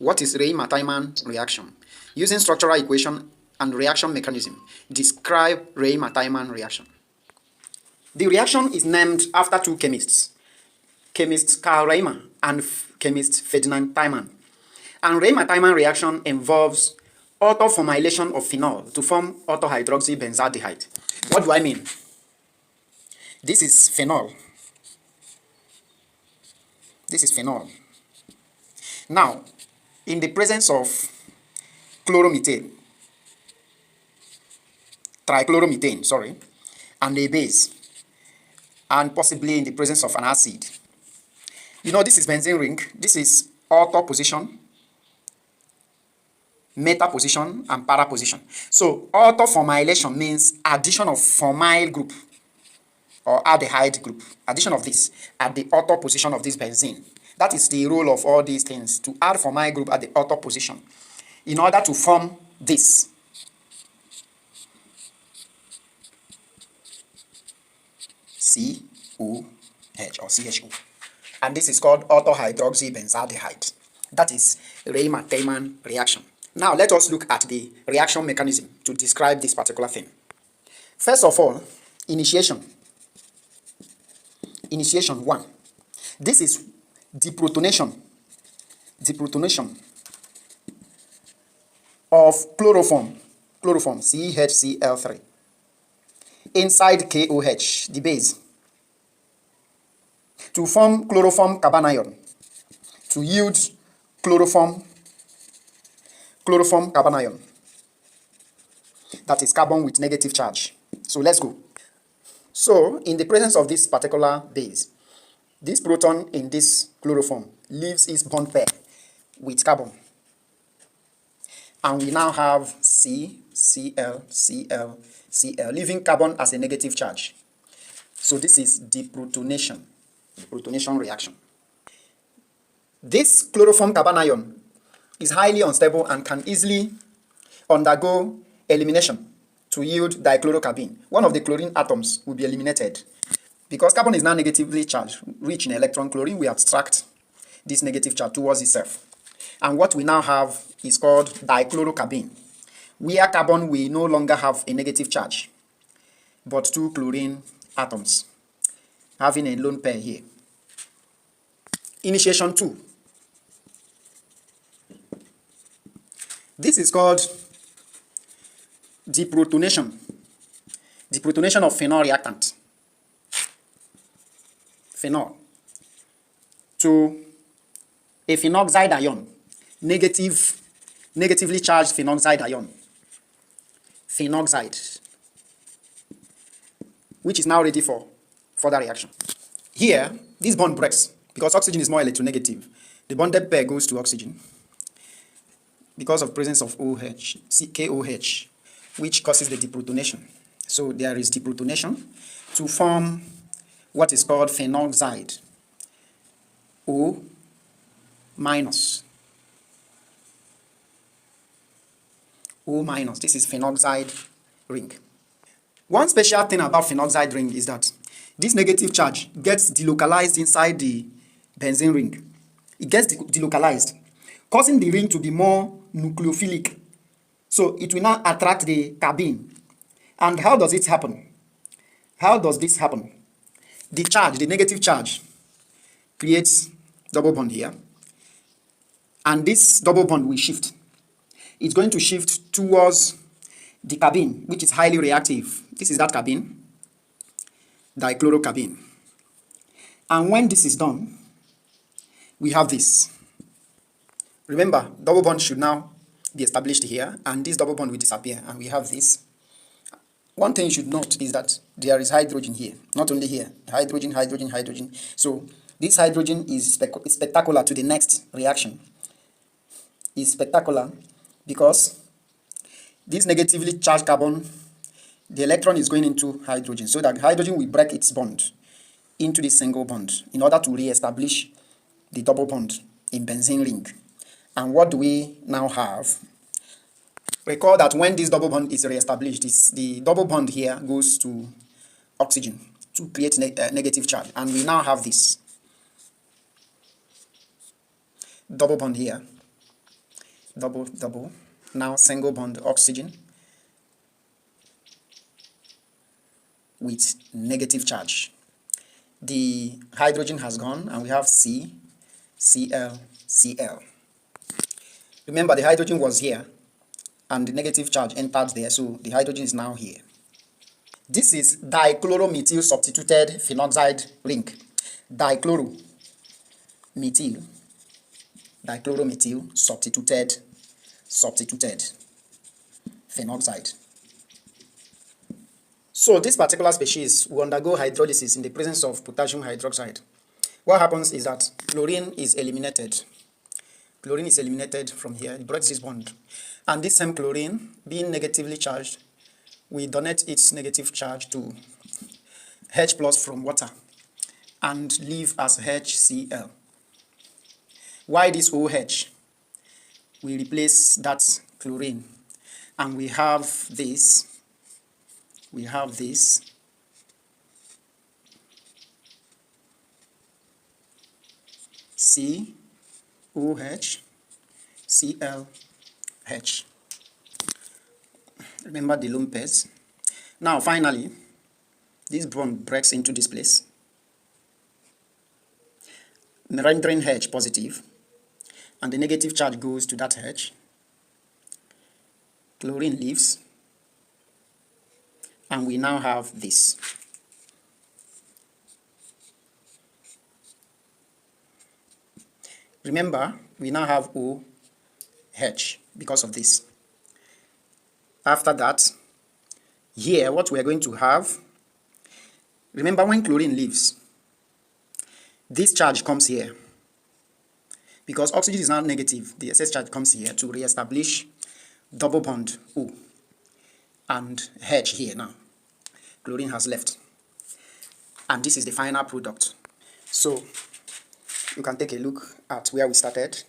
What is Reimer Tiemann reaction? Using structural equation and reaction mechanism, describe Reimer Tiemann reaction. The reaction is named after two chemists, chemist Carl Reimer and chemist Ferdinand Tiemann. And Reimer Tiemann reaction involves autoformylation of phenol to form autohydroxybenzaldehyde. What do I mean? This is phenol. This is phenol. Now, in the presence of chloromethane, trichloromethane, sorry, and a base, and possibly in the presence of an acid. You know, this is benzene ring. This is auto position, meta position, and para position. So, autoformylation means addition of formyl group or aldehyde group. Addition of this at the auto position of this benzene. That is the role of all these things, to add formyl group at the auto position in order to form this. COH or CHO. And this is called autohydroxybenzaldehyde. That is Reimer Tiemann reaction. Now let us look at the reaction mechanism to describe this particular thing. First of all, initiation. Initiation 1. This is deprotonation. Deprotonation of chloroform CHCl3 inside KOH, the base, to form chloroform carbanion, to yield chloroform carbanion. That is carbon with negative charge. So let's go. So in the presence of this particular base, this proton in this chloroform leaves its bond pair with carbon. And we now have Cl, leaving carbon as a negative charge. So this is deprotonation, deprotonation reaction. This chloroform carbanion is highly unstable and can easily undergo elimination to yield dichlorocarbene. One of the chlorine atoms will be eliminated. Because carbon is now negatively charged, rich in electron, chlorine will abstract this negative charge towards itself. And what we now have is called dichlorocarbene, where carbon will no longer have a negative charge, but two chlorine atoms, having a lone pair here. Initiation 2. This is called deprotonation. Deprotonation of phenol reactant. Phenol to a phenoxide ion, negatively charged phenoxide ion, phenoxide, which is now ready for further reaction. Here, this bond breaks because oxygen is more electronegative. The bonded pair goes to oxygen because of presence of OH, KOH, which causes the deprotonation. So there is deprotonation to form what is called phenoxide, O minus. O minus. This is phenoxide ring. One special thing about phenoxide ring is that this negative charge gets delocalized inside the benzene ring. It gets delocalized, causing the ring to be more nucleophilic. So it will now attract the carbene. And how does it happen? How does this happen? The charge, the negative charge, creates double bond here. And this double bond will shift. It's going to shift towards the carbene, which is highly reactive. This is that carbene, dichlorocarbene. And when this is done, we have this. Remember, double bond should now be established here, and this double bond will disappear, and we have this. One thing you should note is that there is hydrogen here, not only here. Hydrogen, hydrogen, hydrogen. So this hydrogen is spectacular to the next reaction. Is spectacular because this negatively charged carbon, the electron is going into hydrogen, so that hydrogen will break its bond into this single bond in order to re-establish the double bond in benzene ring. And what do we now have? Recall that when this double bond is re-established, the double bond here goes to oxygen to create negative charge. And we now have this double bond here double, double. Now single bond oxygen with negative charge. The hydrogen has gone and we have C, Cl, Cl. Remember, the hydrogen was here and the negative charge entered there, so the hydrogen is now here. This is dichloromethyl substituted phenoxide ring. Dichloromethyl substituted phenoxide. So this particular species will undergo hydrolysis in the presence of potassium hydroxide. What happens is that chlorine is eliminated. Chlorine is eliminated from here. It breaks this bond. And this same chlorine, being negatively charged, we donate its negative charge to H plus from water and leave as HCl. Why this OH? We replace that chlorine and we have this. We have this. COH, ClH. Remember the lone pairs. Now finally, this bond breaks into this place, rendering H positive, and the negative charge goes to that H. Chlorine leaves, and we now have this. Remember, we now have OH because of this. After that, here what we are going to have, remember when chlorine leaves, this charge comes here. Because oxygen is now negative, the excess charge comes here to re-establish double bond O and H here now. Chlorine has left. And this is the final product. So you can take a look at where we started.